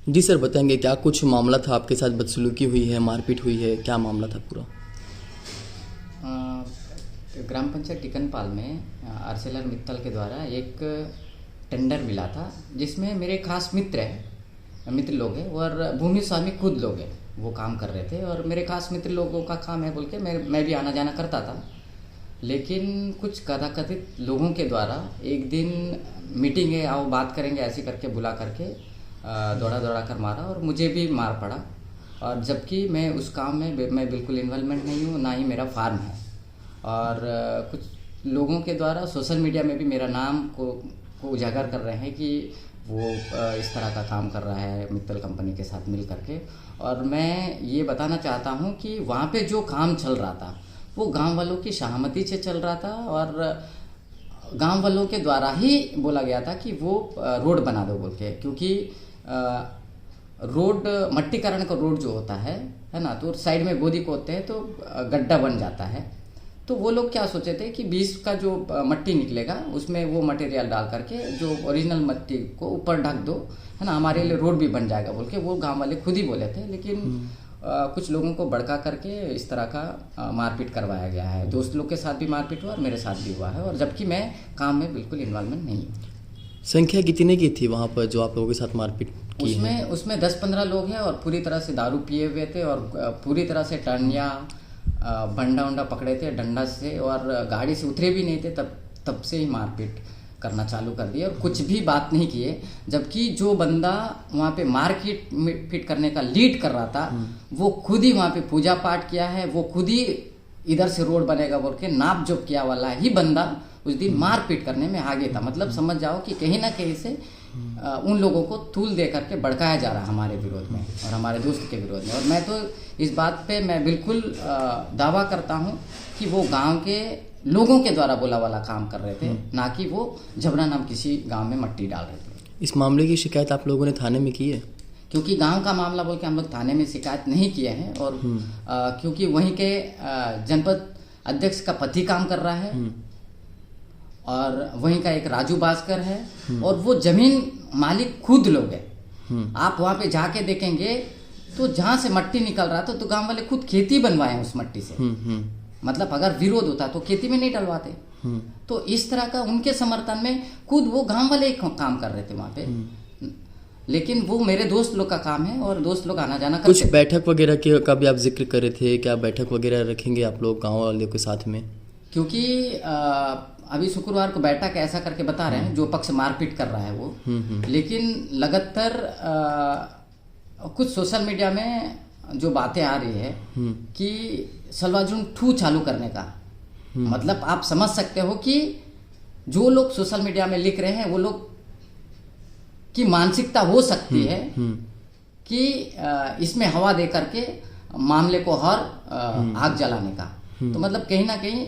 जी sir, बताएंगे क्या कुछ मामला था आपके साथ? बदसलूकी हुई है, मारपीट हुई है, क्या मामला था पूरा? ग्राम पंचायत टिकनपाल में आरसेलर मित्तल के द्वारा एक टेंडर मिला था, जिसमें मेरे खास मित्र लोग हैं और भूमि स्वामी खुद लोग हैं, वो काम कर रहे थे। और मेरे खास मित्र लोगों का काम है बोल के मैं भी आना जाना करता था। लेकिन कुछ कथाकथित लोगों के द्वारा एक दिन मीटिंग है, आओ बात करेंगे, ऐसे करके बुला करके दौड़ा दौड़ा कर मारा और मुझे भी मार पड़ा। और जबकि मैं उस काम में मैं बिल्कुल इन्वॉल्वमेंट नहीं हूँ, ना ही मेरा फार्म है। और कुछ लोगों के द्वारा सोशल मीडिया में भी मेरा नाम को उजागर कर रहे हैं कि वो इस तरह का काम कर रहा है मित्तल कंपनी के साथ मिल करके। और मैं ये बताना चाहता हूँ कि वहाँ पे जो काम चल रहा था वो गांव वालों की सहमति से चल रहा था और गांव वालों के द्वारा ही बोला गया था कि वो रोड बना दो बोल के। क्योंकि रोड मट्टीकरण का रोड जो होता है ना, तो साइड में गोदी खोदते हैं तो गड्ढा बन जाता है। तो वो लोग क्या सोचे थे कि बीच का जो मट्टी निकलेगा उसमें वो मटेरियल डाल करके जो ओरिजिनल मट्टी को ऊपर ढक दो, है ना, हमारे लिए रोड भी बन जाएगा बोल के वो गांव वाले खुद ही बोले थे। लेकिन कुछ लोगों को भड़का करके इस तरह का मारपीट करवाया गया है। दोस्त लोग के साथ भी मारपीट हुआ और मेरे साथ भी हुआ है, और जबकि मैं काम में बिल्कुल इन्वॉल्वमेंट नहीं हूँ। संख्या कितने की थी वहाँ पर जो आप लोगों के साथ मारपीट की है? उसमें 10-15 लोग हैं और पूरी तरह से दारू पिए हुए थे और पूरी तरह से टर्निया बंडा उंडा पकड़े थे डंडा से, और गाड़ी से उतरे भी नहीं थे। तब से ही मारपीट करना चालू कर दिया और कुछ भी बात नहीं किए। जबकि जो बंदा वहाँ पे मारपीट करने का लीड कर रहा था वो खुद ही वहाँ पे पूजा पाठ किया है, वो खुद ही इधर से रोड बनेगा बोल के नाप जोप किया वाला ही बंदा उस दिन मारपीट करने में आगे था। मतलब समझ जाओ कि कहीं ना कहीं से उन लोगों को तूल दे करके भड़काया जा रहा हमारे विरोध में और हमारे दोस्त के विरोध में। और मैं तो इस बात पे मैं बिल्कुल दावा करता हूँ कि वो गांव के लोगों के द्वारा बोला वाला काम कर रहे थे, ना कि वो जबरन हम किसी गांव में मट्टी डाल रहे थे। इस मामले की शिकायत आप लोगों ने थाने में की है? क्योंकि गांव का मामला बोल के हम लोग थाने में शिकायत नहीं किए हैं। और क्योंकि वहीं के जनपद अध्यक्ष का पति काम कर रहा है और वहीं का एक राजू भास्कर है और वो जमीन मालिक खुद लोग हैं। आप वहाँ पे जाके देखेंगे तो जहाँ से मट्टी निकल रहा था तो गांव वाले खुद खेती बनवाए उस मट्टी से। मतलब अगर विरोध होता तो खेती में नहीं डलवाते। तो इस तरह का उनके समर्थन में खुद वो गांव वाले काम कर रहे थे वहाँ पे। लेकिन वो मेरे दोस्त लोग का काम है और दोस्त लोग आना जाना करते। कुछ बैठक वगैरह का भी आप जिक्र कर रहे थे, क्या बैठक वगैरह रखेंगे आप लोग गाँव वाले के साथ में? क्योंकि अभी शुक्रवार को बैठक ऐसा करके बता रहे हैं जो पक्ष मारपीट कर रहा है वो। लेकिन लगातार कुछ सोशल मीडिया में जो बातें आ रही है कि सलवाजुन ठू चालू करने का, मतलब आप समझ सकते हो कि जो लोग सोशल मीडिया में लिख रहे हैं वो लोग की मानसिकता हो सकती है कि इसमें हवा दे करके मामले को आग जलाने का। तो मतलब कहीं ना कहीं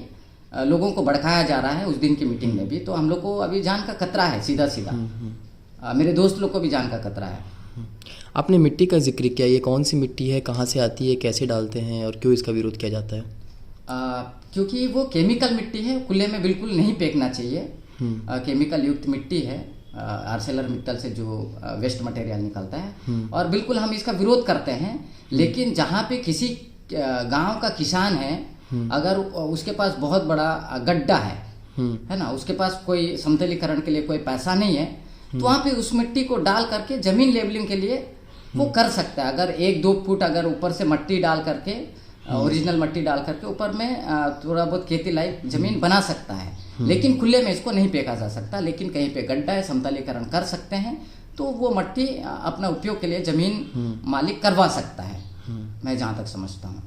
लोगों को भड़काया जा रहा है उस दिन की मीटिंग में भी। तो हम लोग को अभी जान का खतरा है, सीधा सीधा मेरे दोस्त लोग को भी जान का खतरा है। आपने मिट्टी का जिक्र किया, ये कौन सी मिट्टी है, कहाँ से आती है, कैसे डालते हैं और क्यों इसका विरोध किया जाता है? क्योंकि वो केमिकल मिट्टी है, खुले में बिल्कुल नहीं फेंकना चाहिए। केमिकल युक्त मिट्टी है आरसेलर मित्तल से जो वेस्ट मटेरियल निकलता है, और बिल्कुल हम इसका विरोध करते हैं। लेकिन जहाँ पे किसी गांव का किसान है, अगर उसके पास बहुत बड़ा गड्ढा है ना, उसके पास कोई समतलीकरण के लिए कोई पैसा नहीं है, तो वहाँ पे उस मिट्टी को डाल करके जमीन लेवलिंग के लिए वो कर सकता है। अगर 1-2 फुट अगर ऊपर से मट्टी डाल करके ओरिजिनल मट्टी डाल करके ऊपर में थोड़ा बहुत खेती लायक जमीन बना सकता है। लेकिन खुले में इसको नहीं फेंका जा सकता। लेकिन कहीं पे गड्ढा है, समतलीकरण कर सकते हैं, तो वो मट्टी अपना उपयोग के लिए जमीन मालिक करवा सकता है, मैं जहाँ तक समझता हूँ।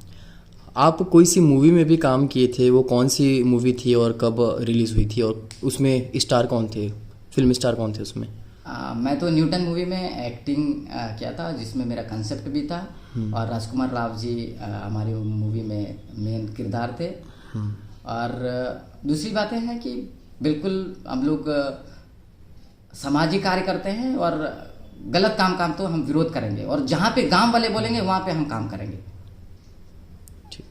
आप कोई सी मूवी में भी काम किए थे, वो कौन सी मूवी थी और कब रिलीज हुई थी, और उसमें स्टार कौन थे, फिल्म स्टार कौन थे उसमें? मैं तो न्यूटन मूवी में एक्टिंग किया था, जिसमें मेरा कंसेप्ट भी था, और राजकुमार राव जी हमारी मूवी में मेन किरदार थे। और दूसरी बातें हैं कि बिल्कुल हम लोग सामाजिक कार्य करते हैं और गलत काम तो हम विरोध करेंगे, और जहाँ पे गांव वाले बोलेंगे वहाँ पे हम काम करेंगे।